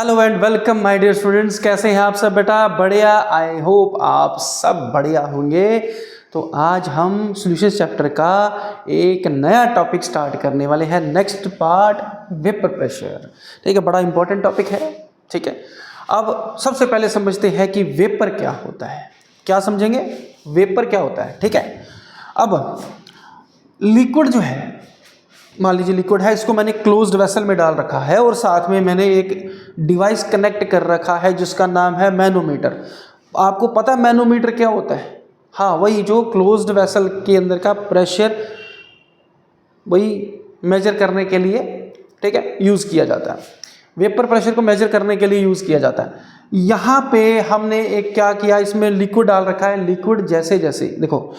Hello and welcome my dear students. कैसे हैं आप सब बेटा? बढ़िया। आई होप आप सब बढ़िया होंगे। तो आज हम सॉल्यूशंस चैप्टर का एक नया टॉपिक स्टार्ट करने वाले हैं। Next part vapour pressure. ठीक है, बड़ा इंपॉर्टेंट टॉपिक है। ठीक है, अब सबसे पहले समझते हैं कि वेपर क्या होता है। क्या समझेंगे? वेपर क्या होता है। ठीक है, अब लिक्विड जो है, मान लीजिए लिक्विड है, इसको मैंने क्लोज्ड वेसल में डाल रखा है और साथ में मैंने एक डिवाइस कनेक्ट कर रखा है जिसका नाम है मैनोमीटर। आपको पता है मैनोमीटर क्या होता है? हाँ, वही जो क्लोज्ड वेसल के अंदर का प्रेशर वही मेजर करने के लिए, ठीक है, यूज़ किया जाता है। वेपर प्रेशर को मेजर करने के लिए यूज़ किया जाता है। यहाँ पे हमने एक क्या किया, इसमें लिक्विड डाल रखा है। लिक्विड जैसे जैसे देखो,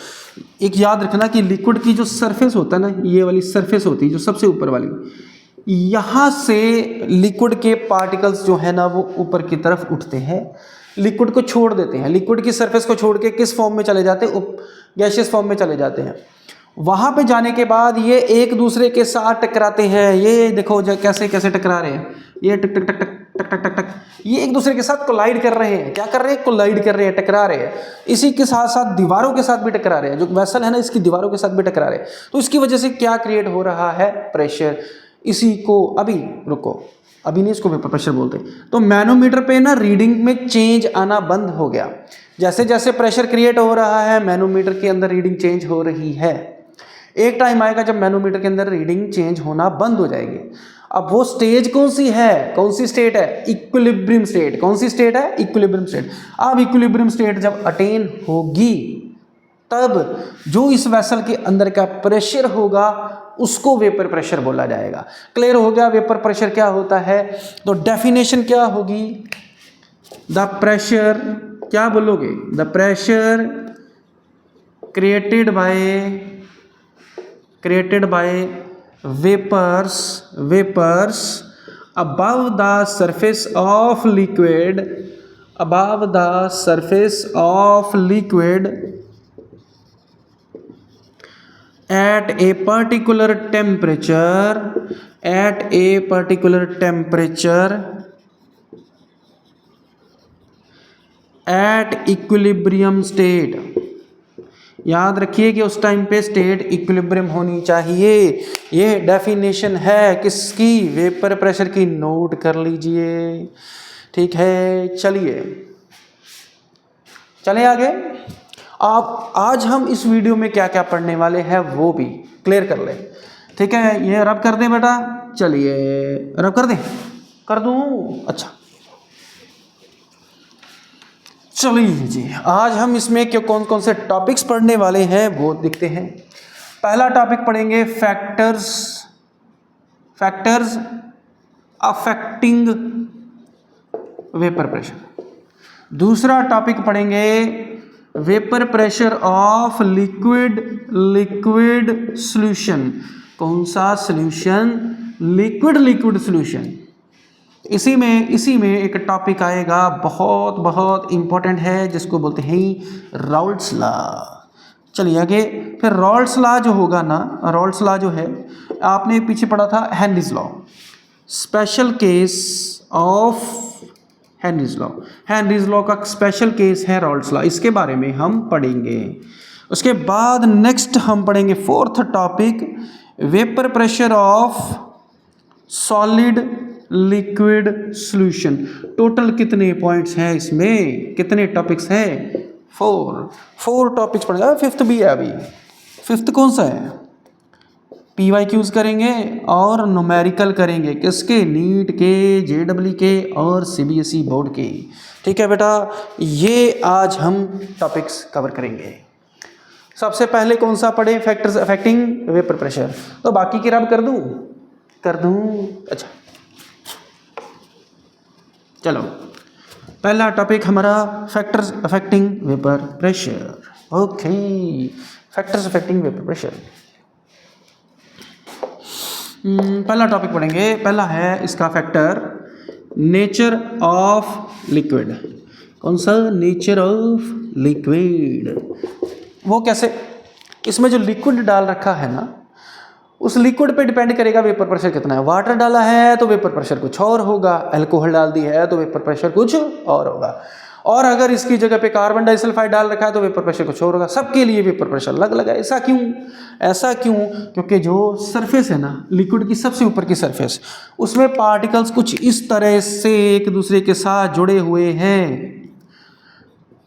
एक याद रखना कि लिक्विड की जो सरफेस होता है ना, ये वाली सरफेस होती है जो सबसे ऊपर वाली, यहाँ से लिक्विड के पार्टिकल्स जो है ना वो ऊपर की तरफ उठते हैं, लिक्विड को छोड़ देते हैं। लिक्विड की सरफेस को छोड़ के किस फॉर्म में चले जाते हैं? गैसियस फॉर्म में चले जाते हैं। वहाँ पे जाने के बाद ये एक दूसरे के साथ टकराते हैं। ये देखो कैसे कैसे टकरा रहे हैं, ये टक टक टक टक टक टक टक टक, ये एक दूसरे के साथ कोलाइड कर रहे हैं। क्या कर रहे हैं? कोलाइड कर रहे हैं, टकरा रहे हैं। इसी के साथ साथ दीवारों के साथ भी टकरा रहे हैं। जो वेसल है ना, इसकी दीवारों के साथ भी टकरा रहे हैं। तो इसकी वजह से क्या क्रिएट हो रहा है? प्रेशर। इसी को अभी रुको, अभी नहीं, इसको वेपर प्रेशर बोलते। तो मैनोमीटर पे ना रीडिंग में चेंज आना बंद हो गया। जैसे जैसे प्रेशर क्रिएट हो रहा है, मैनोमीटर के अंदर रीडिंग चेंज हो रही है। एक टाइम आएगा जब मैनोमीटर के अंदर रीडिंग चेंज होना बंद हो जाएगी। अब वो स्टेज कौन सी है? कौन सी स्टेट है? Equilibrium state. कौन सी स्टेट है? Equilibrium state. अब इक्विलिब्रियम स्टेट जब अटेन होगी, तब जो इस वेसल के अंदर का प्रेशर होगा उसको वेपर प्रेशर बोला जाएगा। क्लियर हो गया वेपर प्रेशर क्या होता है? तो डेफिनेशन क्या होगी? द प्रेशर, क्या बोलोगे? The pressure created by vapors above the surface of liquid at a particular temperature at equilibrium state। याद रखिए कि उस टाइम पे स्टेट इक्विलिब्रियम होनी चाहिए। ये डेफिनेशन है किसकी? वेपर प्रेशर की। नोट कर लीजिए। ठीक है, चले आगे। आप आज हम इस वीडियो में क्या क्या पढ़ने वाले हैं वो भी क्लियर कर लें। ठीक है, ये रब कर दें बेटा। चलिए रब कर दें, कर दूं? अच्छा, चलिए जी, आज हम इसमें क्यों कौन कौन से टॉपिक्स पढ़ने वाले हैं वो देखते हैं। पहला टॉपिक पढ़ेंगे फैक्टर्स अफेक्टिंग वेपर प्रेशर। दूसरा टॉपिक पढ़ेंगे vapour pressure of liquid solution. कौन सा सॉल्यूशन? Liquid solution. इसी में एक टॉपिक आएगा, बहुत बहुत इंपॉर्टेंट है, जिसको बोलते हैं राउल्ट्स लॉ। चलिए आगे। फिर राउल्ट्स लॉ जो होगा ना, राउल्ट्स लॉ जो है आपने पीछे पढ़ा था, Henry's law. Special case of Henry's law का स्पेशल केस है राउल्ट्स लॉ। इसके बारे में हम पढ़ेंगे। उसके बाद नेक्स्ट हम पढ़ेंगे fourth topic, vapour pressure of solid liquid solution. Total कितने पॉइंट्स हैं इसमें? कितने टॉपिक्स हैं? 4 टॉपिक्स पढ़ेगा। फिफ्थ भी है अभी। फिफ्थ कौन सा है? PYQs करेंगे और न्यूमेरिकल करेंगे। किसके? नीट के, JEE के और CBSE बोर्ड के। ठीक है बेटा, ये आज हम टॉपिक्स कवर करेंगे। सबसे पहले कौन सा पढ़े? Factors affecting vapour pressure. तो बाकी की रब कर दूं? अच्छा, चलो पहला टॉपिक हमारा factors affecting vapour pressure. Okay, factors affecting vapour pressure. पहला टॉपिक पढ़ेंगे। पहला है इसका फैक्टर नेचर ऑफ लिक्विड। कौन सा? Nature of liquid. वो कैसे? इसमें जो लिक्विड डाल रखा है ना, उस लिक्विड पे डिपेंड करेगा वेपर प्रेशर कितना है। वाटर डाला है तो वेपर प्रेशर कुछ और होगा, अल्कोहल डाल दी है तो वेपर प्रेशर कुछ और होगा, और अगर इसकी जगह पे कार्बन डाइसल्फाइड डाल रखा है तो वेपर प्रेशर कुछ और होगा। सबके लिए वेपर प्रेशर अलग अलग है। ऐसा क्यों? ऐसा क्यों? क्योंकि जो सरफेस है ना लिक्विड की, सबसे ऊपर की सरफेस, उसमें पार्टिकल्स कुछ इस तरह से एक दूसरे के साथ जुड़े हुए हैं।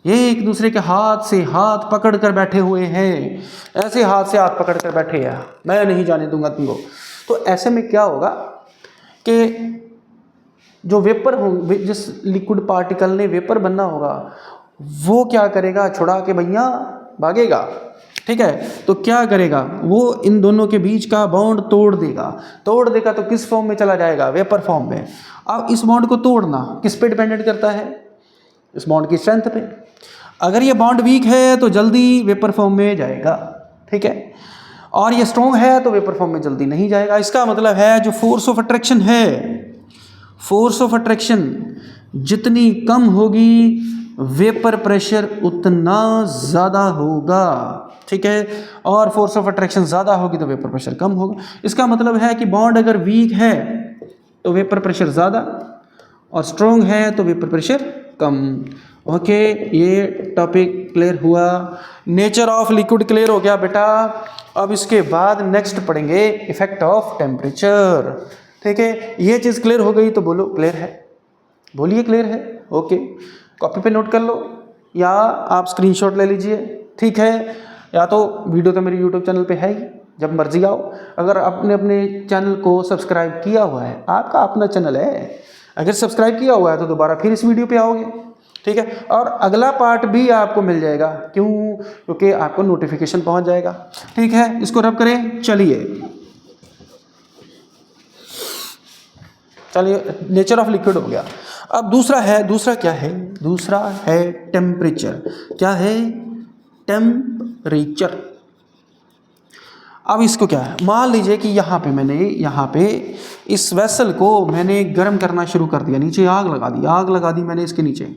ये एक दूसरे के हाथ से हाथ पकड़ कर बैठे हुए हैं, ऐसे हाथ से हाथ पकड़ कर बैठे हैं, मैं नहीं जाने दूंगा तुमको। तो ऐसे में क्या होगा कि जो वेपर होंगे, जिस लिक्विड पार्टिकल ने वेपर बनना होगा, वो क्या करेगा? छुड़ा के भैया भागेगा। ठीक है, तो क्या करेगा? वो इन दोनों के बीच का बॉन्ड तोड़ देगा। तोड़ देगा तो किस फॉर्म में चला जाएगा? वेपर फॉर्म में। अब इस बॉन्ड को तोड़ना किस पे डिपेंडेंट करता है? इस बॉन्ड की स्ट्रेंथ पे। अगर ये बॉन्ड वीक है तो जल्दी वेपर फॉर्म में जाएगा, ठीक है, और ये स्ट्रॉन्ग है तो वेपर फॉर्म में जल्दी नहीं जाएगा। इसका मतलब है जो फोर्स ऑफ अट्रैक्शन है, फोर्स ऑफ अट्रैक्शन जितनी कम होगी वेपर प्रेशर उतना ज़्यादा होगा, ठीक है, और फोर्स ऑफ अट्रैक्शन ज़्यादा होगी तो वेपर प्रेशर कम होगा। इसका मतलब है कि बॉन्ड अगर वीक है तो वेपर प्रेशर ज़्यादा, और स्ट्रॉन्ग है तो वेपर प्रेशर कम। ओके, ये टॉपिक क्लियर हुआ। नेचर ऑफ लिक्विड क्लियर हो गया बेटा। अब इसके बाद नेक्स्ट पढ़ेंगे इफेक्ट ऑफ टेम्परेचर, ठीक है। ये चीज़ क्लियर हो गई तो बोलो क्लियर है, बोलिए क्लियर है। ओके, कॉपी पे नोट कर लो या आप स्क्रीनशॉट ले लीजिए, ठीक है, या तो वीडियो तो मेरे यूट्यूब चैनल पे है ही, जब मर्जी आओ। अगर आपने अपने चैनल को सब्सक्राइब किया हुआ है, आपका अपना चैनल है, अगर सब्सक्राइब किया हुआ है तो दोबारा फिर इस वीडियो पे आओगे, ठीक है, और अगला पार्ट भी आपको मिल जाएगा। क्यों? क्योंकि आपको नोटिफिकेशन पहुंच जाएगा, ठीक है। इसको रब करें, चलिए नेचर ऑफ लिक्विड हो गया। अब दूसरा क्या है? दूसरा है टेम्परेचर। क्या है? टेम्परेचर। अब इसको क्या है? मान लीजिए कि यहाँ पे इस वेसल को मैंने गर्म करना शुरू कर दिया, नीचे आग लगा दी मैंने इसके नीचे।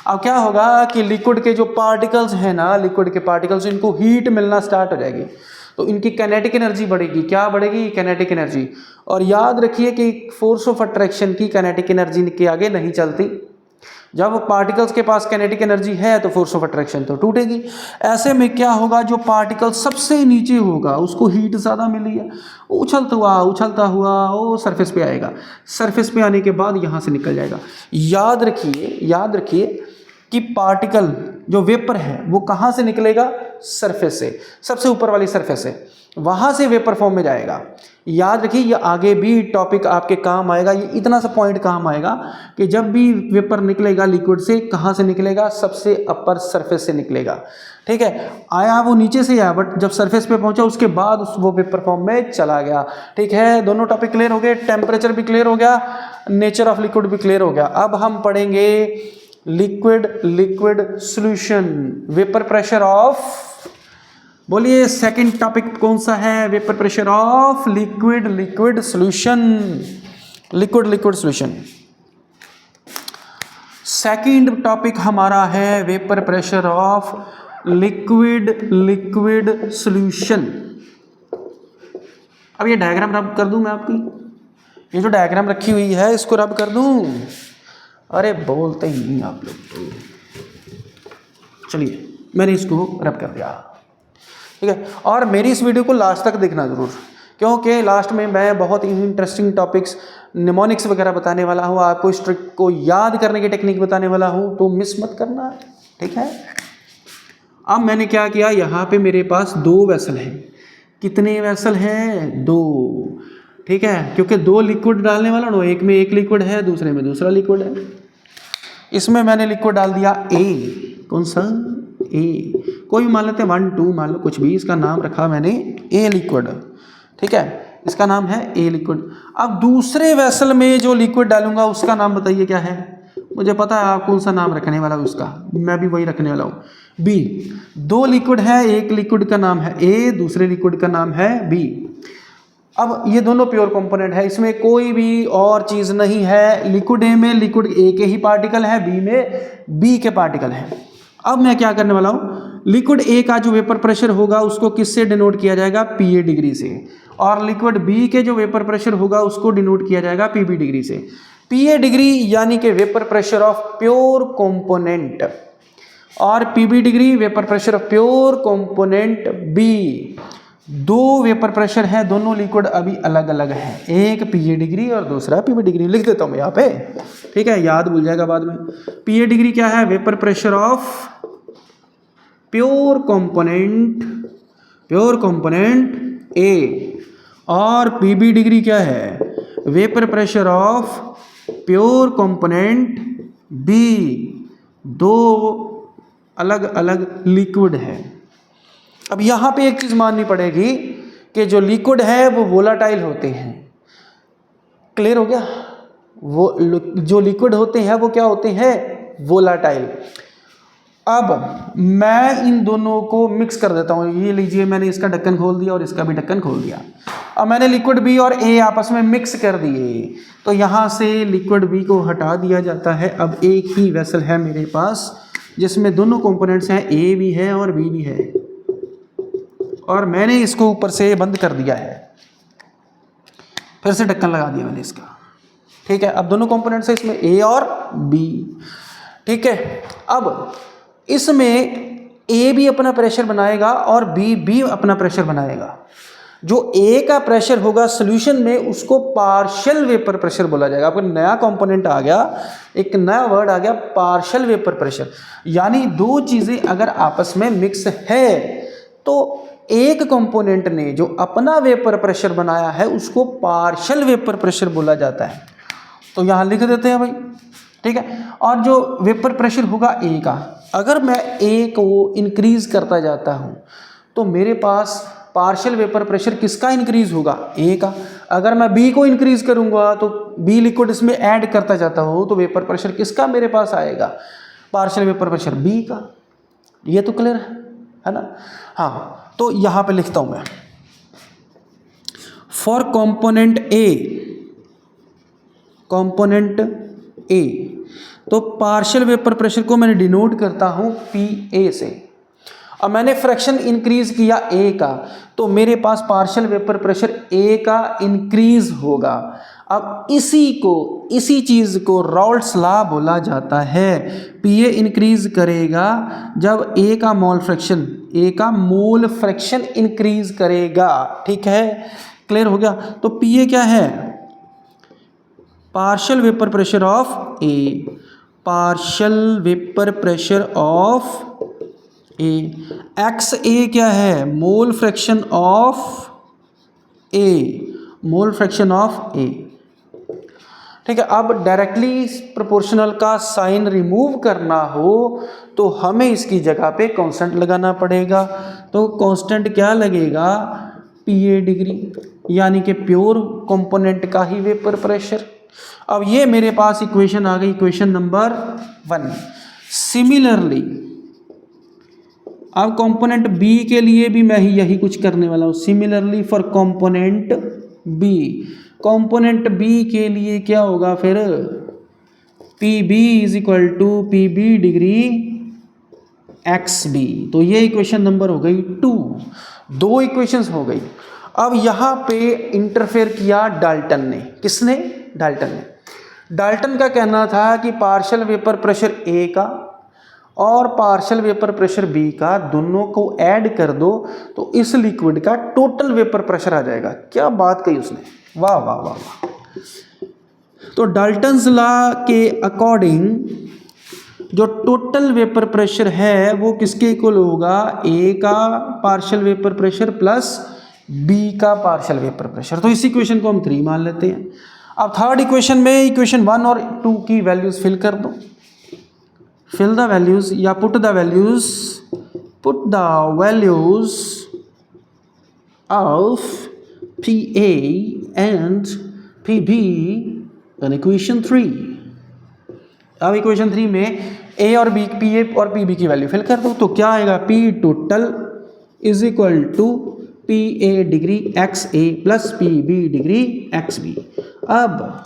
अब क्या होगा कि लिक्विड के जो पार्टिकल्स हैं ना, लिक्विड के पार्टिकल्स, इनको हीट मिलना स्टार्ट हो जाएगी, तो इनकी काइनेटिक एनर्जी बढ़ेगी। क्या बढ़ेगी? Kinetic energy. और याद रखिए कि फोर्स ऑफ अट्रैक्शन की काइनेटिक एनर्जी के आगे नहीं चलती। जब पार्टिकल्स के पास काइनेटिक एनर्जी है तो फोर्स ऑफ अट्रैक्शन तो टूटेगी। ऐसे में क्या होगा? जो पार्टिकल सबसे नीचे होगा उसको हीट ज़्यादा मिली है, उछलता हुआ वो सरफेस पे आएगा। सरफेस पे आने के बाद यहाँ से निकल जाएगा। याद रखिए कि पार्टिकल जो वेपर है वो कहाँ से निकलेगा? सरफेस से, सबसे ऊपर वाली सरफेस से, वहाँ से वेपर फॉर्म में जाएगा। याद रखिए, ये आगे भी टॉपिक आपके काम आएगा। ये इतना सा पॉइंट काम आएगा कि जब भी वेपर निकलेगा लिक्विड से, कहाँ से निकलेगा? सबसे अपर सरफेस से निकलेगा, ठीक है। आया वो नीचे से आया, बट जब सरफेस पे पहुंचा उसके बाद वो वेपर फॉर्म में चला गया, ठीक है। दोनों टॉपिक क्लियर हो गए, टेम्परेचर भी क्लियर हो गया, नेचर ऑफ लिक्विड भी क्लियर हो गया। अब हम पढ़ेंगे liquid solution, vapour pressure of, बोलिए सेकंड टॉपिक कौन सा है? Vapour pressure of liquid solution, liquid solution. Second topic हमारा है vapour pressure of liquid solution. अब ये डायग्राम रब कर दूं मैं आपकी, ये जो डायग्राम रखी हुई है इसको रब कर दूं? अरे बोलते ही नहीं आप लोग तो। चलिए मैंने इसको रब कर दिया, ठीक है। और मेरी इस वीडियो को लास्ट तक देखना ज़रूर, क्योंकि लास्ट में मैं बहुत ही इंटरेस्टिंग टॉपिक्स, निमोनिक्स वगैरह बताने वाला हूँ, आपको इस ट्रिक को याद करने की टेक्निक बताने वाला हूँ, तो मिस मत करना, ठीक है। अब मैंने क्या किया, यहाँ पे मेरे पास 2 वेसल हैं। कितने वेसल हैं? 2, ठीक है, क्योंकि 2 लिक्विड डालने वाला ना, एक में एक लिक्विड है, दूसरे में दूसरा लिक्विड है। इसमें मैंने लिक्विड डाल दिया ए, कौन सा? ए, कोई मान लेते हैं 1, 2 मान लो, कुछ भी। इसका नाम रखा मैंने ए लिक्विड, ठीक है, इसका नाम है ए लिक्विड। अब दूसरे वेसल में जो लिक्विड डालूंगा उसका नाम बताइए क्या है? मुझे पता है आप कौन सा नाम रखने वाला हो उसका, मैं भी वही रखने वाला हूँ, बी। 2 लिक्विड है, एक लिक्विड का नाम है ए, दूसरे लिक्विड का नाम है बी। अब ये दोनों प्योर कंपोनेंट है, इसमें कोई भी और चीज़ नहीं है। लिक्विड ए में लिक्विड ए के ही पार्टिकल है, बी में बी के पार्टिकल है। अब मैं क्या करने वाला हूँ, लिक्विड ए का जो वेपर प्रेशर होगा उसको किससे डिनोट किया जाएगा? PA डिग्री से, और लिक्विड बी के जो वेपर प्रेशर होगा उसको डिनोट किया जाएगा पीबी डिग्री से। पीए डिग्री यानी कि vapour pressure of pure component, और P B degree vapour pressure of pure component B. दो वेपर प्रेशर है, दोनों लिक्विड अभी अलग अलग हैं, एक पीए डिग्री और दूसरा पीबी डिग्री। लिख देता हूं मैं यहाँ पे, ठीक है, याद भूल जाएगा बाद में। पीए डिग्री क्या है? Vapour pressure of pure component A, और पीबी डिग्री क्या है? Vapour pressure of pure component B. दो अलग अलग लिक्विड है। अब यहां पे एक चीज माननी पड़ेगी कि जो लिक्विड है वो वोलाटाइल होते हैं। क्लियर हो गया? वो जो लिक्विड होते हैं वो क्या होते हैं? वोलाटाइल। अब मैं इन दोनों को मिक्स कर देता हूं। ये लीजिए, मैंने इसका ढक्कन खोल दिया और इसका भी ढक्कन खोल दिया। अब मैंने लिक्विड बी और ए आपस में मिक्स कर दिए, तो यहां से लिक्विड बी को हटा दिया जाता है। अब एक ही वेसल है मेरे पास जिसमें दोनों कंपोनेंट्स हैं, ए भी है और बी भी है, और मैंने इसको ऊपर से बंद कर दिया है, फिर से ढक्कन लगा दिया मैंने इसका। ठीक है, अब दोनों कंपोनेंट्स हैं इसमें, ए और बी। ठीक है, अब इसमें ए भी अपना प्रेशर बनाएगा और बी भी अपना प्रेशर बनाएगा। जो ए का प्रेशर होगा सॉल्यूशन में, उसको पार्शियल वेपर प्रेशर बोला जाएगा। आपको नया कंपोनेंट आ गया, एक नया वर्ड आ गया, पार्शियल वेपर प्रेशर। यानी दो चीजें अगर आपस में मिक्स है तो एक कंपोनेंट ने जो अपना वेपर प्रेशर बनाया है उसको पार्शियल वेपर प्रेशर बोला जाता है। तो यहां लिख देते हैं भाई, ठीक है। और जो वेपर प्रेशर होगा ए का, अगर मैं ए को इंक्रीज करता जाता हूं तो मेरे पास पार्शियल वेपर प्रेशर किसका इंक्रीज होगा? ए का। अगर मैं बी को इंक्रीज करूंगा तो बी लिक्विड इसमें ऐड करता जाता हूं तो वेपर प्रेशर किसका मेरे पास आएगा? पार्शियल वेपर प्रेशर बी का। ये तो क्लियर है ना? हाँ, तो यहां पे लिखता हूं मैं, फॉर कंपोनेंट ए, तो पार्शियल वेपर प्रेशर को मैंने डिनोट करता हूं पी ए से। अब मैंने फ्रैक्शन इंक्रीज किया ए का, तो मेरे पास पार्शियल वेपर प्रेशर ए का इंक्रीज होगा। अब इसी चीज को राउल्ट्स लॉ बोला जाता है। पीए इंक्रीज करेगा जब ए का मोल फ्रैक्शन इंक्रीज करेगा। ठीक है, क्लियर हो गया? तो पीए क्या है? Partial vapour pressure of A, partial vapour pressure of A. X A क्या है? Mole fraction of A, mole fraction of A. ठीक है, अब डायरेक्टली प्रोपोर्शनल का साइन रिमूव करना हो तो हमें इसकी जगह पे कांस्टेंट लगाना पड़ेगा। तो कांस्टेंट क्या लगेगा? पीए डिग्री, यानी कि प्योर कंपोनेंट का ही वेपर प्रेशर। अब ये मेरे पास इक्वेशन आ गई, इक्वेशन नंबर 1। सिमिलरली अब कंपोनेंट बी के लिए भी मैं यही कुछ करने वाला हूं। Similarly for component B, component B के लिए क्या होगा फिर? P B is equal to P B degree x B. तो ये इक्वेशन नंबर हो गई 2। दो इक्वेशंस हो गई। अब यहां पे इंटरफेयर किया डाल्टन ने। किसने? डाल्टन ने। डाल्टन का कहना था कि पार्शियल वेपर प्रेशर ए का और पार्शियल वेपर प्रेशर बी का दोनों को ऐड कर दो तो इस लिक्विड का टोटल वेपर प्रेशर आ जाएगा। क्या बात कही उसने, वाह वाह वाह वाह। तो डाल्टन्स लॉ के अकॉर्डिंग जो टोटल वेपर प्रेशर है वो किसके इक्वल होगा? ए का partial vapour pressure plus B का पार्शियल वेपर प्रेशर। तो इस इक्वेशन को हम 3 मान लेते हैं। अब थर्ड इक्वेशन में इक्वेशन 1 और 2 की वैल्यूज फिल कर दो। फिल द वैल्यूज या put the values of P A and P be in equation 3। अब इक्वेशन 3 में ए और बी, पी ए और पी बी की वैल्यू फिल कर दो। तो क्या आएगा? P total is equal to P A degree X A plus P B degree x B. अब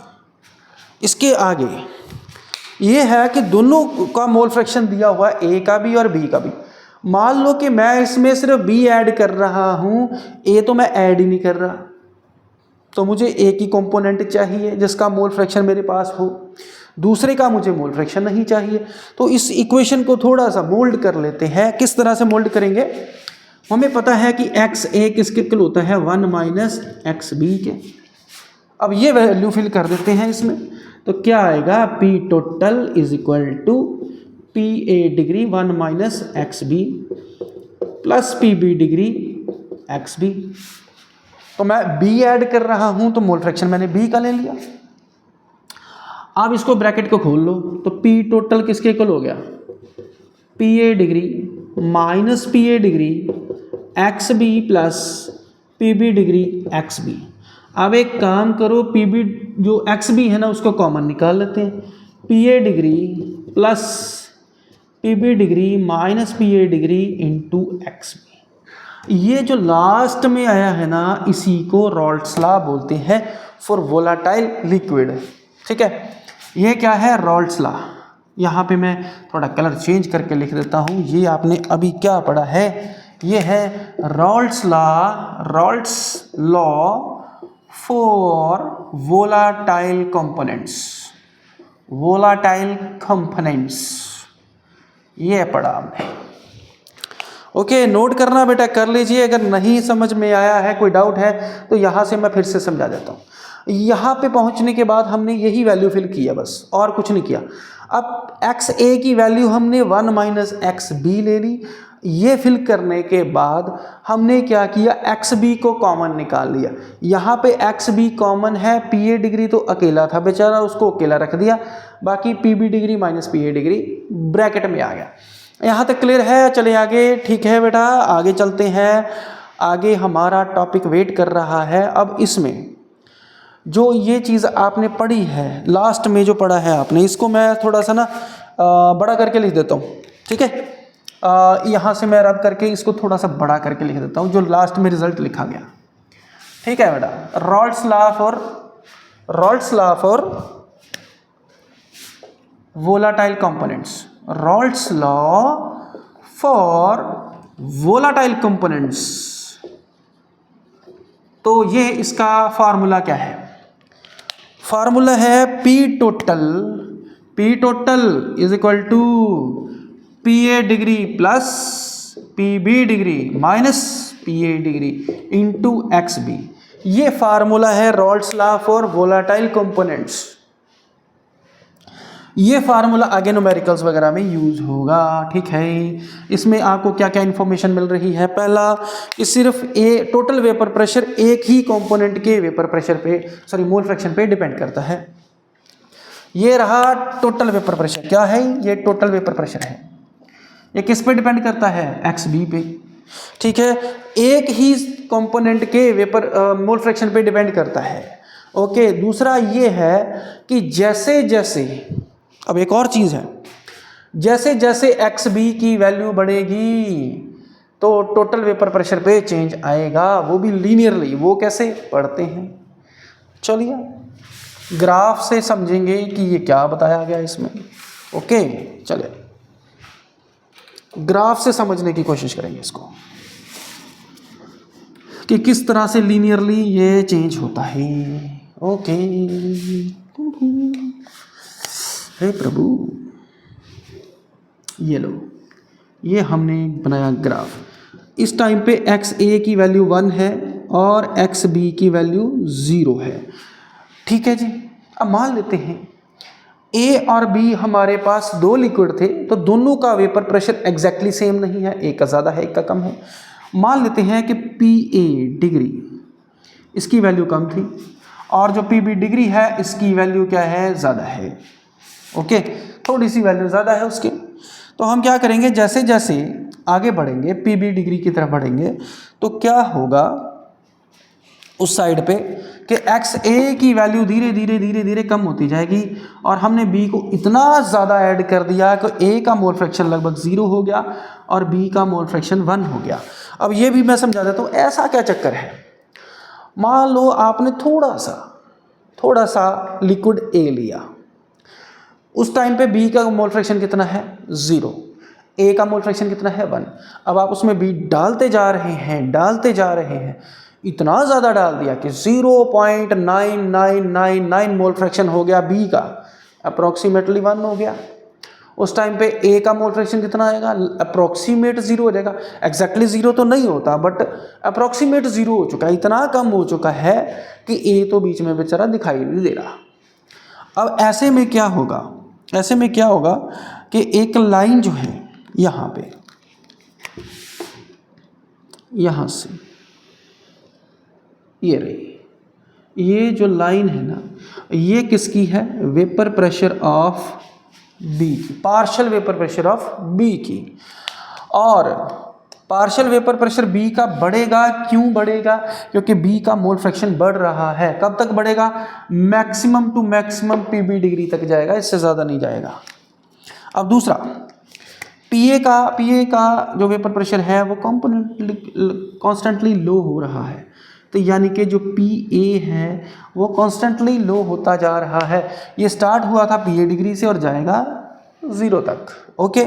इसके आगे ये है कि दोनों का मोल फ्रैक्शन दिया हुआ ए का भी और बी का भी। मान लो कि मैं इसमें सिर्फ बी ऐड कर रहा हूं, ए तो मैं ऐड ही नहीं कर रहा। तो मुझे एक ही कंपोनेंट चाहिए जिसका मोल फ्रैक्शन मेरे पास हो, दूसरे का मुझे मोल फ्रैक्शन नहीं चाहिए। तो इस इक्वेशन को थोड़ा सा मोल्ड कर लेते हैं। किस तरह से मोल्ड करेंगे? हमें पता है कि एक्स ए किसके इक्वल होता है 1 माइनस एक्स बी के। अब ये वैल्यू फिल कर देते हैं इसमें, तो क्या आएगा P total is equal to P A degree 1 minus X B plus P B degree x B. तो मैं बी ऐड कर रहा हूं तो मोल फ्रैक्शन मैंने बी का ले लिया। अब इसको ब्रैकेट को खोल लो, तो पी टोटल किसके इक्वल हो गया? P A degree minus P A degree x B plus P B degree x B. अब एक काम करो, पी बी जो एक्स बी है ना उसको कॉमन निकाल लेते हैं। P A degree plus P B degree minus P A degree into X B. ये जो लास्ट में आया है ना इसी को रॉल्ट्स लॉ बोलते हैं फॉर वोलाटाइल लिक्विड। ठीक है, ये क्या है? Raoult's law. यहाँ पे मैं थोड़ा कलर चेंज करके लिख देता हूँ। ये आपने अभी क्या पढ़ा है? ये है Raoult's law for volatile components. ये पढ़ा हमने। ओके, नोट करना बेटा, कर लीजिए। अगर नहीं समझ में आया है, कोई डाउट है तो यहाँ से मैं फिर से समझा देता हूँ। यहाँ पे पहुँचने के बाद हमने यही वैल्यू फिल किया, बस और कुछ नहीं किया। अब एक्स ए की वैल्यू हमने 1 माइनस एक्स बी ले ली। ये फिल करने के बाद हमने क्या किया? एक्स बी को कॉमन निकाल लिया। यहाँ पे एक्स बी कॉमन है, पी ए डिग्री तो अकेला था बेचारा, उसको अकेला रख दिया। बाकी P B degree minus P A degree bracket में आ गया। यहाँ तक क्लियर है? चले आगे। ठीक है बेटा, आगे चलते हैं। आगे हमारा टॉपिक वेट कर रहा है। अब इसमें जो ये चीज़ आपने पढ़ी है, लास्ट में जो पढ़ा है आपने, इसको मैं थोड़ा सा ना बड़ा करके लिख देता हूँ। ठीक है, यहाँ से मैं रब करके इसको थोड़ा सा बड़ा करके लिख देता हूँ, जो लास्ट में रिजल्ट लिखा गया। ठीक है बेटा, Raoult's law for volatile components. Raoult's law for volatile components. तो ये इसका फार्मूला क्या है? फार्मूला है P total is equal to P A degree plus P B degree minus P A degree into X B. ये formula है Raoult's law for volatile components. ये formula आगे न्यूमेरिकल्स वगैरह में यूज होगा। ठीक है, इसमें आपको क्या क्या इन्फॉर्मेशन मिल रही है? पहला कि सिर्फ टोटल वेपर प्रेशर एक ही कंपोनेंट के वेपर प्रेशर पे मोल फ्रैक्शन पे डिपेंड करता है। ये रहा टोटल वेपर प्रेशर। क्या है ये? टोटल वेपर प्रेशर है। ये किस पे डिपेंड करता है? एक्स बी पे। ठीक है, एक ही कंपोनेंट के वेपर मोल फ्रैक्शन पे डिपेंड करता है। ओके, दूसरा ये है कि जैसे जैसे, अब एक और चीज़ है, जैसे जैसे एक्स बी की वैल्यू बढ़ेगी तो टोटल वेपर प्रेशर पे चेंज आएगा, वो भी लीनियरली। वो कैसे पढ़ते हैं? चलिए ग्राफ से समझेंगे कि ये क्या बताया गया इसमें। ओके, चलिए ग्राफ से समझने की कोशिश करेंगे इसको कि किस तरह से लीनियरली ये चेंज होता है। ओके, हे प्रभु, ये लो, ये हमने बनाया ग्राफ। इस टाइम पे एक्स ए की वैल्यू 1 है और एक्स बी की वैल्यू 0 है। ठीक है जी, अब मान लेते हैं ए और बी हमारे पास दो लिक्विड थे, तो दोनों का वेपर प्रेशर एग्जैक्टली सेम नहीं है, एक का ज़्यादा है एक का कम है। मान लेते हैं कि पी ए डिग्री इसकी वैल्यू कम थी और जो पी बी डिग्री है इसकी वैल्यू क्या है? ज़्यादा है। ओके, थोड़ी सी वैल्यू ज़्यादा है उसकी। तो हम क्या करेंगे, जैसे जैसे आगे बढ़ेंगे पी बी डिग्री की तरफ बढ़ेंगे तो क्या होगा उस साइड पे कि एक्स ए की वैल्यू धीरे धीरे धीरे धीरे कम होती जाएगी और हमने बी को इतना ज़्यादा ऐड कर दिया कि ए का मोल फ्रैक्शन लगभग 0 हो गया और बी का मोल फ्रैक्शन 1 हो गया। अब ये भी मैं समझा देता हूँ, ऐसा क्या चक्कर है। मान लो आपने थोड़ा सा लिक्विड ए लिया, उस टाइम पे बी का मोल फ्रैक्शन कितना है? 0। ए का मोल फ्रैक्शन कितना है? 1। अब आप उसमें बी डालते जा रहे हैं इतना ज़्यादा डाल दिया कि 0.9999 मोल फ्रैक्शन हो गया बी का, अप्रॉक्सीमेटली 1 हो गया। उस टाइम पे ए का मोल फ्रैक्शन कितना आएगा, अप्रॉक्सीमेट 0 हो जाएगा। एग्जैक्टली 0 तो नहीं होता बट अप्रॉक्सीमेट 0 हो चुका है, इतना कम हो चुका है कि ए तो बीच में बेचारा दिखाई नहीं दे रहा। अब ऐसे में क्या होगा, ऐसे में क्या होगा कि एक लाइन जो है यहाँ पे, यहाँ से ये रही, ये जो लाइन है ना, ये किसकी है, वेपर प्रेशर ऑफ बी की, partial vapour pressure of B की। और पार्शियल वेपर प्रेशर बी का बढ़ेगा, क्यों बढ़ेगा, क्योंकि बी का मोल फ्रैक्शन बढ़ रहा है। कब तक बढ़ेगा, maximum to maximum PB degree तक जाएगा, इससे ज़्यादा नहीं जाएगा। अब दूसरा, पीए का जो वेपर प्रेशर है वो कॉन्स्टेंटली लो हो रहा है, तो यानी कि जो पीए है वो कॉन्स्टेंटली लो होता जा रहा है। ये स्टार्ट हुआ था पीए डिग्री से और जाएगा 0 तक। ओके,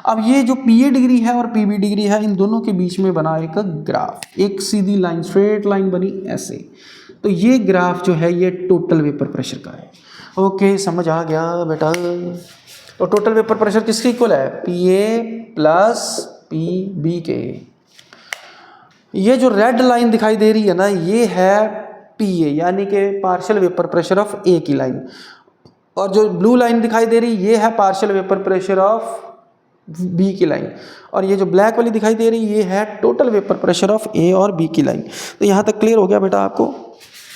अब ये जो पीए डिग्री है और पीबी डिग्री है, इन दोनों के बीच में बना एक ग्राफ, एक सीधी लाइन, स्ट्रेट लाइन बनी ऐसे। तो ये ग्राफ जो है ये टोटल वेपर प्रेशर का है। ओके, समझ आ गया बेटा। तो टोटल वेपर प्रेशर किसके इक्वल है, पीए प्लस पीबी के। ये जो रेड लाइन दिखाई दे रही है ना, ये है पीए यानी कि पार्शियल वेपर प्रेशर ऑफ ए की लाइन, और जो ब्लू लाइन दिखाई दे रही ये है partial vapour pressure of B की लाइन, और ये जो ब्लैक वाली दिखाई दे रही ये है टोटल वेपर प्रेशर ऑफ ए और बी की लाइन। तो यहाँ तक क्लियर हो गया बेटा आपको,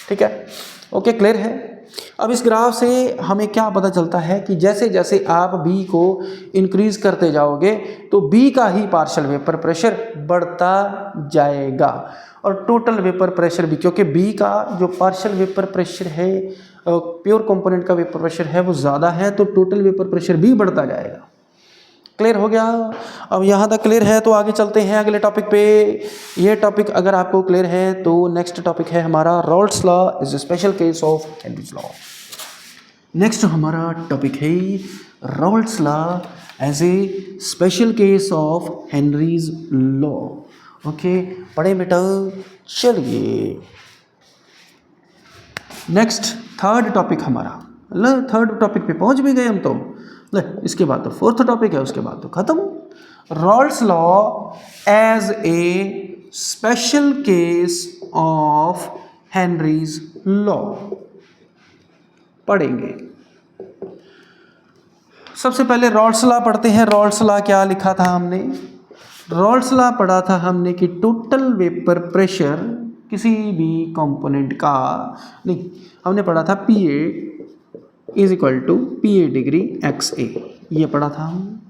ठीक है, ओके, क्लियर है। अब इस ग्राफ से हमें क्या पता चलता है कि जैसे जैसे आप बी को इंक्रीज करते जाओगे तो बी का ही पार्शियल वेपर प्रेशर बढ़ता जाएगा और टोटल वेपर प्रेशर भी, क्योंकि बी का जो पार्शियल वेपर प्रेशर है, प्योर कंपोनेंट का वेपर प्रेशर है वो ज़्यादा है, तो टोटल वेपर प्रेशर भी बढ़ता जाएगा। क्लियर हो गया। अब यहाँ तक क्लियर है तो आगे चलते हैं अगले टॉपिक पे। ये टॉपिक अगर आपको क्लियर है तो नेक्स्ट टॉपिक है हमारा Raoult's law is a special case of Henry's law. Next हमारा टॉपिक है Raoult's law as a special case of Henry's law. Okay, पढ़े बेटा, चलिए नेक्स्ट थर्ड टॉपिक हमारा, थर्ड टॉपिक पे पहुंच भी गए हम तो। इसके बाद तो फोर्थ टॉपिक है, उसके बाद तो खत्म। Raoult's law as a special case of Henry's law पढ़ेंगे। सबसे पहले रॉल्स लॉ पढ़ते हैं। रॉल्स लॉ क्या लिखा था हमने, रॉल्स लॉ पढ़ा था हमने कि टोटल वेपर प्रेशर किसी भी कंपोनेंट का, नहीं, हमने पढ़ा था P A is equal to P A degree X A, ये पढ़ा था हम,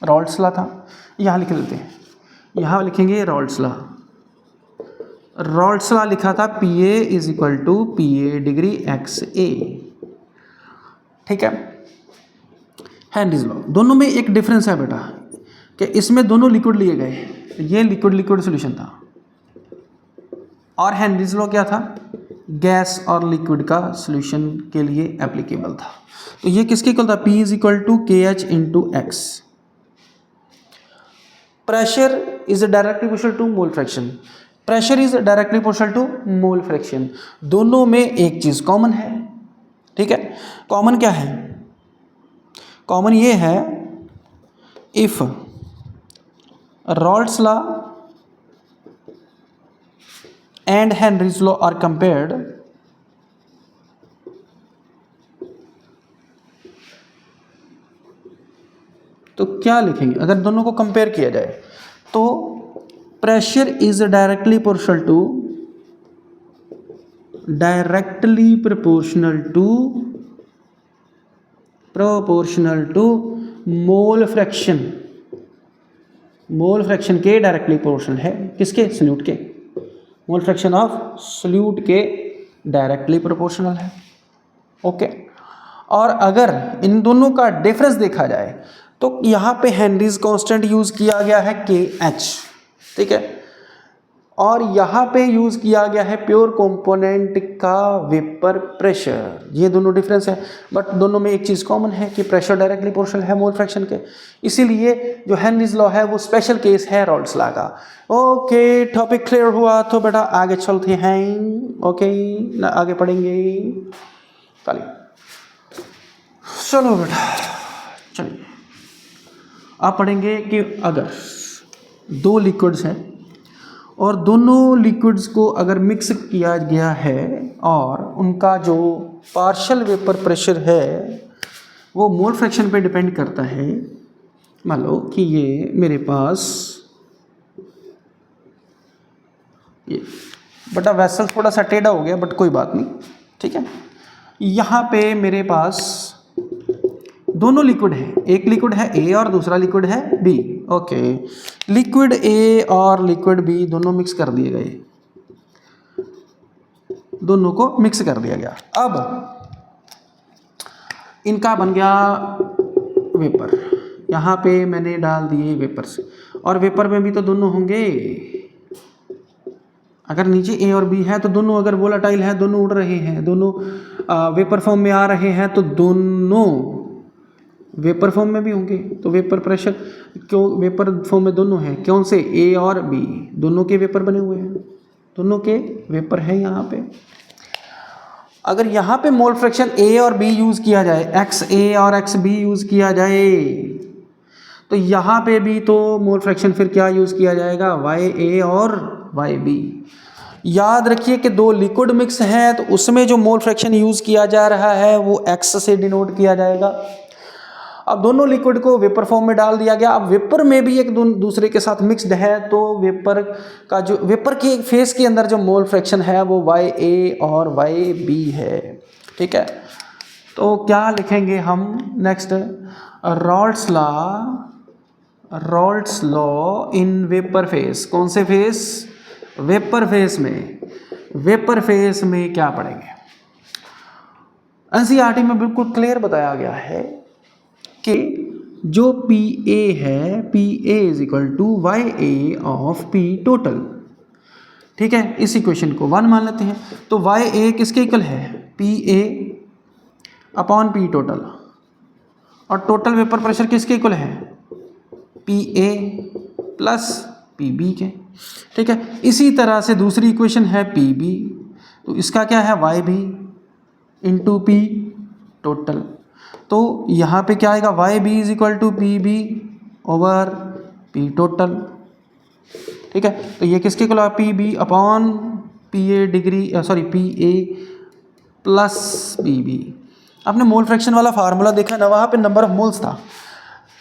रॉल्स लॉ था। यहाँ लिख लेते हैं, यहाँ लिखेंगे रॉल्स लॉ। रॉल्स लॉ लिखा था P A is equal to P A degree X A, ठीक है। हेनरीज लॉ, दोनों में एक डिफरेंस है बेटा कि इसमें दोनों लिक्विड लिए गए, ये लिक्विड लिक्विड सॉल्यूशन था, और हेनरीज लॉ क्या था, गैस और लिक्विड का सॉल्यूशन के लिए एप्लीकेबल था। तो ये किसके इक्वल था, P is equal to K H into X. Pressure is directly proportional to mole fraction, pressure is directly proportional to mole fraction. दोनों में एक चीज कॉमन है, ठीक है। कॉमन क्या है, कॉमन ये है, if Rawls law and Henry's law are compared, तो क्या लिखेंगे अगर दोनों को कंपेयर किया जाए, तो pressure is directly proportional to mole fraction. Mole fraction के डायरेक्टली प्रोपोर्शनल है, किसके, सॉल्यूट के, मोल फ्रैक्शन ऑफ सॉल्यूट के डायरेक्टली प्रोपोर्शनल है, ओके। और अगर इन दोनों का डिफरेंस देखा जाए तो यहाँ पे हेनरीज कांस्टेंट यूज किया गया है के एच, ठीक है। और यहाँ पे यूज़ किया गया है प्योर कंपोनेंट का वेपर प्रेशर। ये दोनों डिफरेंस है, बट दोनों में एक चीज़ कॉमन है कि प्रेशर डायरेक्टली प्रोपोर्शनल है मोल फ्रैक्शन के, इसीलिए जो हेनरीज लॉ है वो स्पेशल केस है रॉल्स लॉ का। ओके, टॉपिक क्लियर हुआ तो बेटा आगे चलते हैं। ओके ना, आगे पढ़ेंगे। चलो बेटा चलिए, आप पढ़ेंगे कि अगर दो लिक्विड्स हैं और दोनों लिक्विड्स को अगर मिक्स किया गया है और उनका जो पार्शियल वेपर प्रेशर है वो मोल फ्रैक्शन पे डिपेंड करता है। मान लो कि ये मेरे पास ये बटा वेसल थोड़ा सा टेढ़ा हो गया, बट कोई बात नहीं, ठीक है। यहाँ पे मेरे पास दोनों लिक्विड है, एक लिक्विड है ए और दूसरा लिक्विड है बी। ओके, लिक्विड ए और लिक्विड बी दोनों मिक्स कर दिए गए, दोनों को मिक्स कर दिया गया। अब इनका बन गया वेपर, यहाँ पे मैंने डाल दिए वेपर्स, और वेपर में भी तो दोनों होंगे। अगर नीचे ए और बी है तो दोनों अगर वोलाटाइल है, दोनों उड़ रहे हैं, दोनों वेपर फॉर्म में आ रहे हैं, तो दोनों वेपर फॉर्म में भी होंगे। तो वेपर प्रेशर क्यों वेपर फॉर्म में दोनों हैं, क्यों से ए और बी दोनों के वेपर बने हुए हैं, दोनों के वेपर हैं यहाँ पे। अगर यहाँ पे मोल फ्रैक्शन ए और बी यूज़ किया जाए, एक्स ए और एक्स बी यूज़ किया जाए, तो यहाँ पे भी तो मोल फ्रैक्शन फिर क्या यूज़ किया जाएगा, वाई ए और वाई बी। याद रखिए कि दो लिक्विड मिक्स हैं तो उसमें जो मोल फ्रैक्शन यूज़ किया जा रहा है वो एक्स से डिनोट किया जाएगा। अब दोनों लिक्विड को वेपर फॉर्म में डाल दिया गया, अब वेपर में भी एक दूसरे के साथ मिक्स्ड है, तो वेपर का जो वेपर के फेस के अंदर जो मोल फ्रैक्शन है वो वाई ए और वाई बी है, ठीक है। तो क्या लिखेंगे हम next, Raoult's law in vapour phase. कौन से फेस, वेपर फेस में। वेपर फेस में क्या पढ़ेंगे, एनसीईआरटी में बिल्कुल क्लियर बताया गया है कि जो पी ए है, P A is equal to Y A of P total, ठीक है। इस इक्वेशन को 1 मान लेते हैं, तो वाई ए किसके इक्वल है, P A upon P total, और टोटल वेपर प्रेशर किसके इक्वल है, P A plus P B के, ठीक है। इसी तरह से दूसरी इक्वेशन है पी बी, तो इसका क्या है, Y B into P total. तो यहाँ पे क्या आएगा, Y B is equal to P B over P total, ठीक है। तो ये किसके इक्वल है, P B upon P A P A plus P B. आपने मोल फ्रैक्शन वाला फार्मूला देखा ना, वहाँ पे नंबर ऑफ मोल्स था,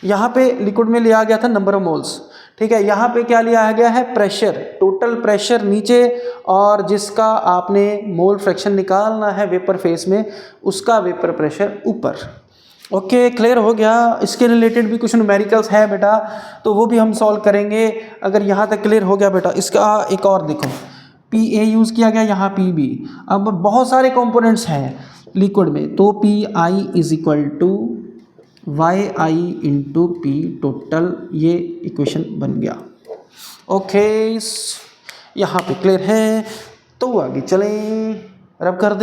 यहाँ पे लिक्विड में लिया गया था नंबर ऑफ मोल्स, ठीक है। यहाँ पे क्या लिया गया है, प्रेशर, टोटल प्रेशर नीचे, और जिसका आपने मोल फ्रैक्शन निकालना है वेपर फेस में उसका वेपर प्रेशर ऊपर। ओके, क्लियर हो गया। इसके रिलेटेड भी कुछ न्यूमेरिकल्स है बेटा, तो वो भी हम सॉल्व करेंगे। अगर यहाँ तक क्लियर हो गया बेटा, इसका एक और देखो, पी ए यूज़ किया गया, यहाँ पी बी। अब बहुत सारे कंपोनेंट्स हैं लिक्विड में, तो P I is equal to Y I into P total, ये इक्वेशन बन गया। ओके, यहाँ पे क्लियर है, तो आगे चलें, रब कर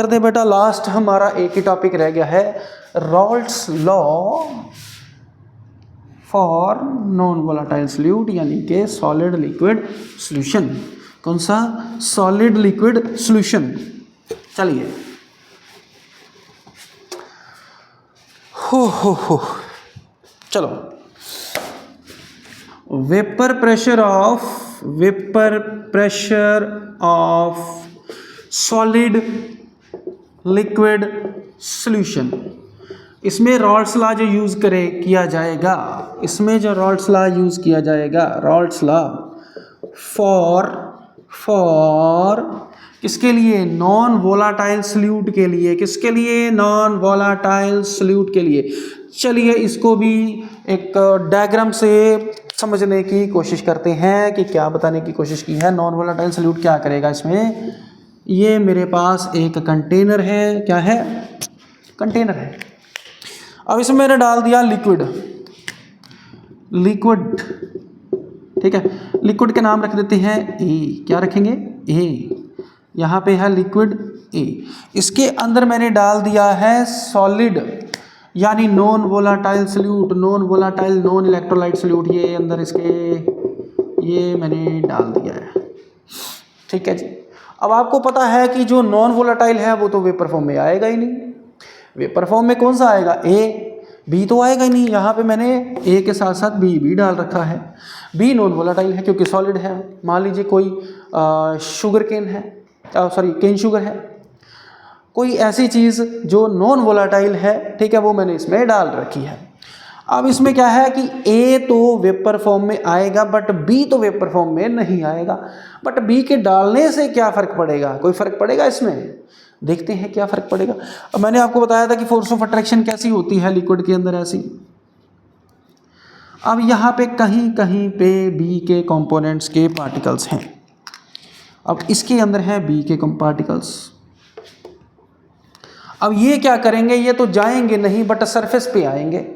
दें बेटा। लास्ट हमारा एक ही टॉपिक रह गया है, Raoult's law for non volatile solute, यानी कि सॉलिड लिक्विड सॉल्यूशन। कौन सा, सॉलिड लिक्विड सॉल्यूशन। चलिए, हो चलो, vapour pressure of solid liquid solution. इसमें रॉल्ट्स लॉ जो यूज़ किया जाएगा, इसमें जो रॉल्ट्स लॉ यूज़ किया जाएगा, रॉल्ट्स लॉ फॉर किसके लिए, नॉन वोलाटाइल सॉल्यूट के लिए। किसके लिए, नॉन वोलाटाइल सॉल्यूट के लिए। चलिए इसको भी एक डायग्राम से समझने की कोशिश करते हैं कि क्या बताने की कोशिश की है। नॉन वोलाटाइल सॉल्यूट क्या करेगा इसमें, ये मेरे पास एक कंटेनर है, क्या है, कंटेनर है। अब इसमें मैंने डाल दिया लिक्विड, ठीक है, लिक्विड के नाम रख देते हैं ए, क्या रखेंगे ए, यहाँ पे है लिक्विड ए, इसके अंदर मैंने डाल दिया है सॉलिड यानी non volatile solute, non volatile non electrolyte solute, ये अंदर इसके ये मैंने डाल दिया है, ठीक है जी। अब आपको पता है कि जो नॉन वोलाटाइल है वो तो वेपर फॉर्म में आएगा ही नहीं, वेपर फॉर्म में कौन सा आएगा ए, बी तो आएगा ही नहीं, यहाँ पे मैंने ए के साथ साथ बी भी डाल रखा है, बी नॉन वोलाटाइल है क्योंकि सॉलिड है। मान लीजिए कोई शुगर केन है, सॉरी केन शुगर है, कोई ऐसी चीज़ जो नॉन वोलाटाइल है, ठीक है, वो मैंने इसमें डाल रखी है। अब इसमें क्या है कि ए तो वेपर फॉर्म में आएगा बट बी तो वेपर फॉर्म में नहीं आएगा, बट बी के डालने से क्या फ़र्क पड़ेगा, कोई फ़र्क पड़ेगा इसमें, देखते हैं क्या फ़र्क पड़ेगा। अब मैंने आपको बताया था कि फोर्स ऑफ अट्रैक्शन कैसी होती है लिक्विड के अंदर, ऐसी। अब यहाँ पे कहीं कहीं पे बी के कंपोनेंट्स के पार्टिकल्स हैं, अब इसके अंदर है बी के पार्टिकल्स। अब ये क्या करेंगे, ये तो जाएंगे नहीं बट सरफेस पे आएंगे।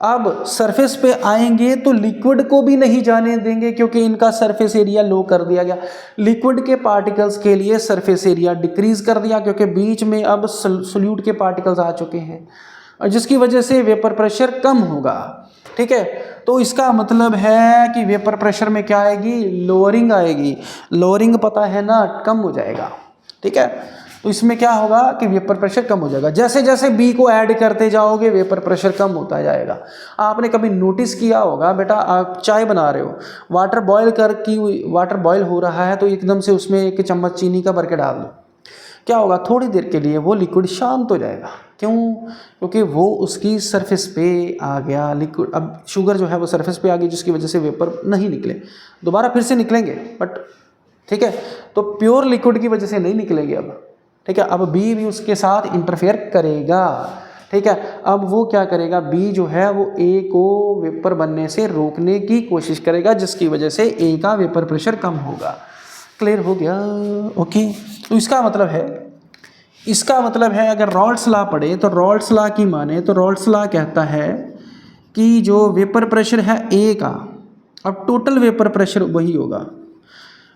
अब सरफेस पे आएंगे तो लिक्विड को भी नहीं जाने देंगे क्योंकि इनका सरफेस एरिया लो कर दिया गया। लिक्विड के पार्टिकल्स के लिए सरफेस एरिया डिक्रीज कर दिया क्योंकि बीच में अब सोल्यूट के पार्टिकल्स आ चुके हैं, और जिसकी वजह से वेपर प्रेशर कम होगा, ठीक है। तो इसका मतलब है कि वेपर प्रेशर में क्या आएगी, लोअरिंग आएगी। लोअरिंग पता है ना, कम हो जाएगा, ठीक है। तो इसमें क्या होगा कि वेपर प्रेशर कम हो जाएगा। जैसे जैसे बी को ऐड करते जाओगे वेपर प्रेशर कम होता जाएगा। आपने कभी नोटिस किया होगा बेटा, आप चाय बना रहे हो, वाटर बॉयल हो रहा है तो एकदम से उसमें 1 चम्मच चीनी का भर के डाल दो, क्या होगा, थोड़ी देर के लिए वो लिक्विड शांत हो जाएगा। क्यों? क्योंकि वो उसकी सरफेस पे आ गया लिक्विड। अब शुगर जो है वो सरफेस पे आ गई जिसकी वजह से वेपर नहीं निकले, दोबारा फिर से निकलेंगे बट, ठीक है, तो प्योर लिक्विड की वजह से नहीं निकलेंगे अब, ठीक है। अब बी भी उसके साथ इंटरफेयर करेगा, ठीक है। अब वो क्या करेगा, बी जो है वो ए को वेपर बनने से रोकने की कोशिश करेगा जिसकी वजह से ए का वेपर प्रेशर कम होगा। क्लियर हो गया? ओके। तो इसका मतलब है अगर रॉल्स लॉ पढ़े तो रॉल्स लॉ की माने तो रॉल्स लॉ कहता है कि जो वेपर प्रेशर है ए का, अब टोटल वेपर प्रेशर वही होगा,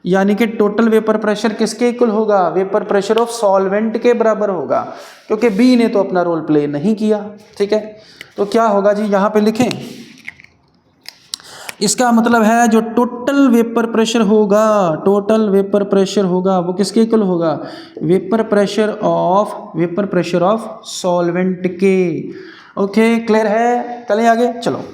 यानी कि टोटल वेपर प्रेशर किसके इक्वल होगा, वेपर प्रेशर ऑफ सॉल्वेंट के बराबर होगा, क्योंकि बी ने तो अपना रोल प्ले नहीं किया, ठीक है। तो क्या होगा जी, यहाँ पे लिखें, इसका मतलब है जो टोटल वेपर प्रेशर होगा वो किसके इक्वल होगा, वेपर प्रेशर ऑफ सॉल्वेंट के। ओके, क्लियर है? चलें आगे, चलो।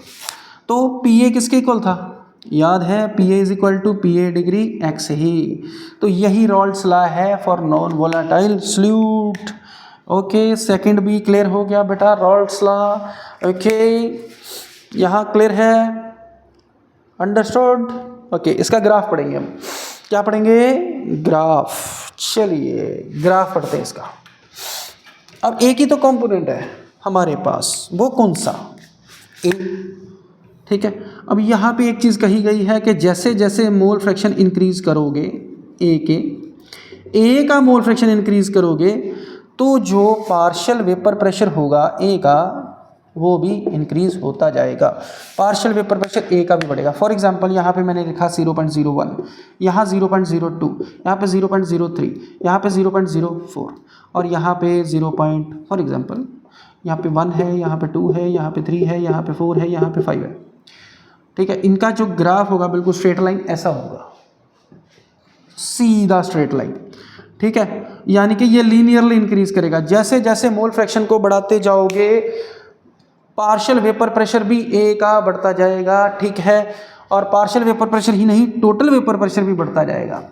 तो पीए किसके इक्वल था, याद है, P A is equal to P A degree X ही। तो यही रॉल्स लॉ है for non volatile solute. Okay, second भी क्लियर हो गया बेटा, रॉल्स लॉ। ओके, यहाँ क्लियर है, अंडरस्टूड? ओके, इसका ग्राफ पढ़ेंगे हम। क्या पढ़ेंगे? ग्राफ। चलिए ग्राफ पढ़ते हैं इसका। अब एक ही तो कंपोनेंट है हमारे पास, वो कौन सा, ए, ठीक है। अब यहाँ पे एक चीज़ कही गई है कि जैसे जैसे मोल फ्रैक्शन इंक्रीज करोगे ए का मोल फ्रैक्शन इंक्रीज करोगे तो जो पार्शियल वेपर प्रेशर होगा ए का वो भी इंक्रीज होता जाएगा, पार्शियल वेपर प्रेशर ए का भी बढ़ेगा। फॉर एग्जांपल यहाँ पे मैंने लिखा 0.01, यहाँ 0.02, यहाँ पे 0.03, यहाँ पे 0.04 और यहाँ पे 0. फॉर एग्जांपल यहाँ पे 1 है, यहाँ पे 2 है, यहाँ पे 3 है, यहाँ पे 4 है, यहाँ पे 5 है, ठीक है। इनका जो ग्राफ होगा बिल्कुल स्ट्रेट लाइन ऐसा होगा, सीधा स्ट्रेट लाइन, ठीक है। यानी कि ये लीनियरली इंक्रीज करेगा। जैसे जैसे मोल फ्रैक्शन को बढ़ाते जाओगे पार्शियल वेपर प्रेशर भी ए का बढ़ता जाएगा, ठीक है। और पार्शियल वेपर प्रेशर ही नहीं, टोटल वेपर प्रेशर भी बढ़ता जाएगा,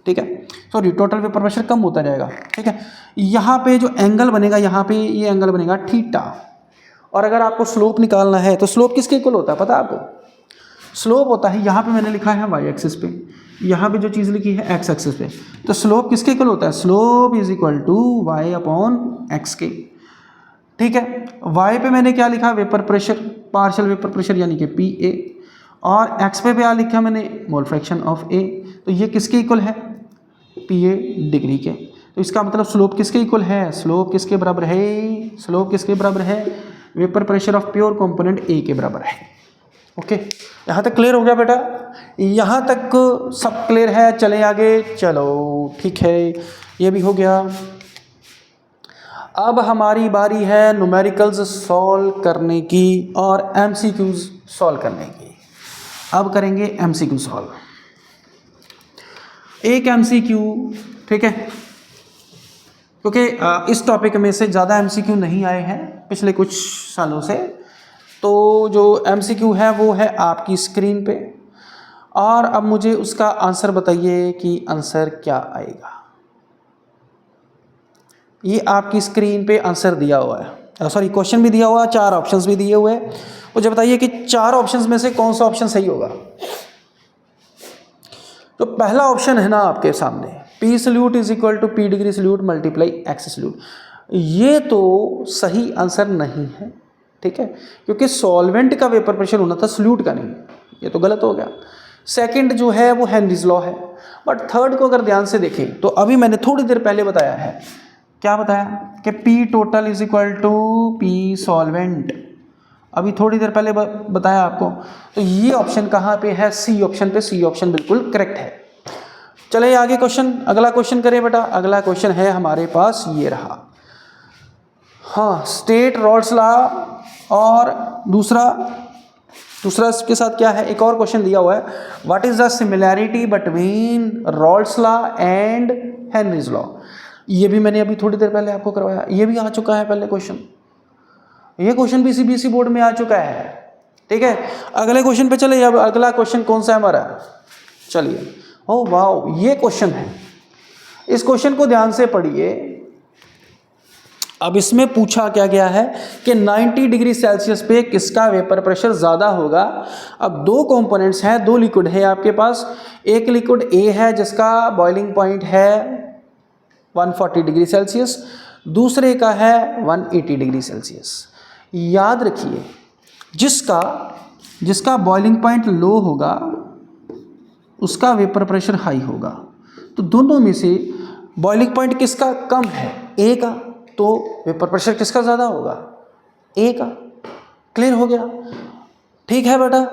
ठीक है। सॉरी, टोटल वेपर प्रेशर कम होता जाएगा, ठीक है। यहाँ पे जो एंगल बनेगा, यहाँ पे ये एंगल बनेगा थीटा। और अगर आपको स्लोप निकालना है तो स्लोप किसके इक्वल होता है पता है आपको? स्लोप होता है, यहाँ पे मैंने लिखा है वाई एक्सिस पे, यहाँ पे जो चीज़ लिखी है एक्स एक्सिस पे। तो स्लोप किसके इक्वल होता है? Slope is equal to Y upon X के, ठीक है। वाई पे मैंने क्या लिखा, vapour pressure, partial vapour pressure यानी कि पी ए, और एक्स पे क्या लिखा मैंने, मोल फ्रैक्शन ऑफ ए। तो ये किसके इक्वल है? पी ए डिग्री के। तो इसका मतलब स्लोप किसके इक्वल है? स्लोप किसके बराबर है? स्लोप किसके बराबर है? Vapour pressure of pure component ए के बराबर है, ओके, यहाँ तक क्लियर हो गया बेटा? यहाँ तक सब क्लियर है? चलें आगे। चलो ठीक है, ये भी हो गया। अब हमारी बारी है न्यूमेरिकल्स सॉल्व करने की और एमसीक्यूज सॉल्व करने की। अब करेंगे एमसीक्यू सॉल्व। एक एमसीक्यू, ठीक है, क्योंकि इस टॉपिक में से ज़्यादा एमसीक्यू नहीं आए हैं पिछले कुछ सालों से, तो जो एमसीक्यू है वो है आपकी स्क्रीन पे, और अब मुझे उसका आंसर बताइए कि आंसर क्या आएगा। ये आपकी स्क्रीन पे आंसर दिया हुआ है, सॉरी क्वेश्चन भी दिया हुआ है, 4 ऑप्शंस भी दिए हुए हैं। मुझे बताइए कि 4 ऑप्शंस में से कौन सा ऑप्शन सही होगा। तो पहला ऑप्शन है ना आपके सामने, P solute is equal to P degree solute multiply X solute. ये तो सही आंसर नहीं है, ठीक है, क्योंकि सॉल्वेंट का वेपर प्रेशर होना था, सल्यूट का नहीं, ये तो गलत हो गया। सेकंड जो है वो हेनरीज लॉ है, बट थर्ड को अगर ध्यान से देखें तो अभी मैंने थोड़ी देर पहले बताया है, क्या बताया कि P total is equal to P solvent, अभी थोड़ी देर पहले बताया आपको। तो ये ऑप्शन कहाँ पे है? सी ऑप्शन पे। सी ऑप्शन बिल्कुल करेक्ट है। चलिए आगे क्वेश्चन, अगला क्वेश्चन करें बेटा। अगला क्वेश्चन है हमारे पास, ये रहा, हाँ, स्टेट रॉल्स लॉ, और दूसरा इसके साथ क्या है, एक और क्वेश्चन दिया हुआ है, what is the similarity between Rawls law and Henry's law. ये भी मैंने अभी थोड़ी देर पहले आपको करवाया, ये भी आ चुका है पहले क्वेश्चन, ये क्वेश्चन भी सीबीएसई बोर्ड में आ चुका है, ठीक है। अगले क्वेश्चन पे चले। अब अगला क्वेश्चन कौन सा है हमारा, चलिए, ओ वाओ, ये क्वेश्चन है, इस क्वेश्चन को ध्यान से पढ़िए। अब इसमें पूछा क्या गया है कि 90 डिग्री सेल्सियस पे किसका वेपर प्रेशर ज़्यादा होगा। अब 2 कंपोनेंट्स हैं, 2 लिक्विड है आपके पास। एक लिक्विड ए है जिसका बॉइलिंग पॉइंट है 140 डिग्री सेल्सियस, दूसरे का है 180 डिग्री सेल्सियस। याद रखिए, जिसका बॉइलिंग पॉइंट लो होगा उसका वेपर प्रेशर हाई होगा। तो दोनों में से बॉइलिंग पॉइंट किसका कम है, ए का, तो वेपर प्रेशर किसका ज़्यादा होगा, ए का। क्लियर हो गया? ठीक है बेटा,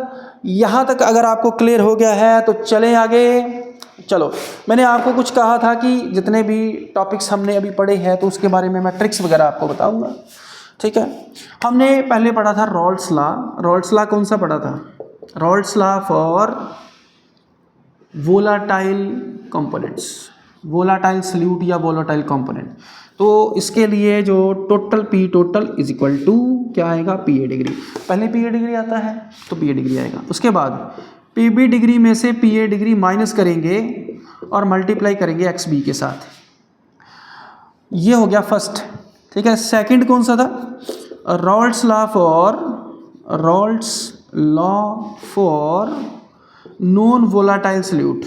यहाँ तक अगर आपको क्लियर हो गया है तो चलें आगे। चलो, मैंने आपको कुछ कहा था कि जितने भी टॉपिक्स हमने अभी पढ़े हैं तो उसके बारे में मैं ट्रिक्स वगैरह आपको बताऊंगा, ठीक है। हमने पहले पढ़ा था रॉल्स लॉ। रॉल्स लॉ कौन सा पढ़ा था? Raoult's law for volatile components, volatile solute या वोलाटाइल कंपोनेंट। तो इसके लिए जो total P total is equal to क्या आएगा, PA डिग्री। पहले PA डिग्री आता है तो PA डिग्री आएगा, उसके बाद PB डिग्री में से PA डिग्री माइनस करेंगे और मल्टीप्लाई करेंगे XB के साथ। ये हो गया फर्स्ट, ठीक है। सेकंड कौन सा था? Raoult's law for non volatile solute.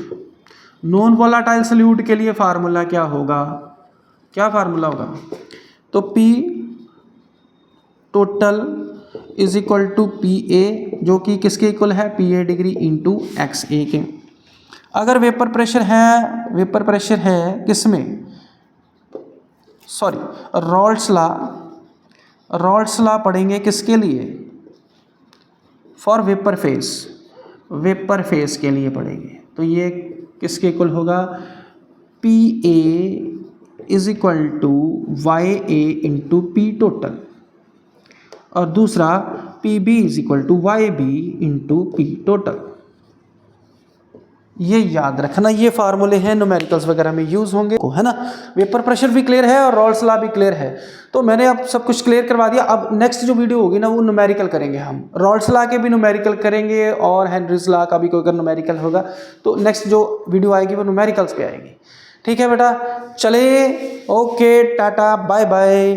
Non volatile solute के लिए फार्मूला क्या होगा, क्या फार्मूला होगा? तो P total is equal to PA, जो कि किसके इक्वल है, PA डिग्री इंटू XA के। अगर वेपर प्रेशर है किसमें, सॉरी, रॉल्स लॉ पढ़ेंगे किसके लिए, फॉर वेपर फेस के लिए पढ़ेंगे। तो ये किसके इक्वल होगा, PA is equal to YA into P total, और दूसरा PB is equal to YB into P total. ये याद रखना, ये फार्मूले हैं, न्यूमेरिकल्स वगैरह में यूज होंगे, है ना। वेपर प्रेशर भी क्लियर है और रॉल्स लॉ भी क्लियर है, तो मैंने अब सब कुछ क्लियर करवा दिया। अब नेक्स्ट जो वीडियो होगी ना वो न्यूमेरिकल करेंगे हम, रॉल्स लॉ के भी न्यूमेरिकल करेंगे और हेनरीज लॉ का भी कोई अगर न्यूमेरिकल होगा तो नेक्स्ट जो वीडियो आएगी वो न्यूमेरिकल्स पे आएगी, ठीक है बेटा। चले, ओके, टाटा, बाय बाय।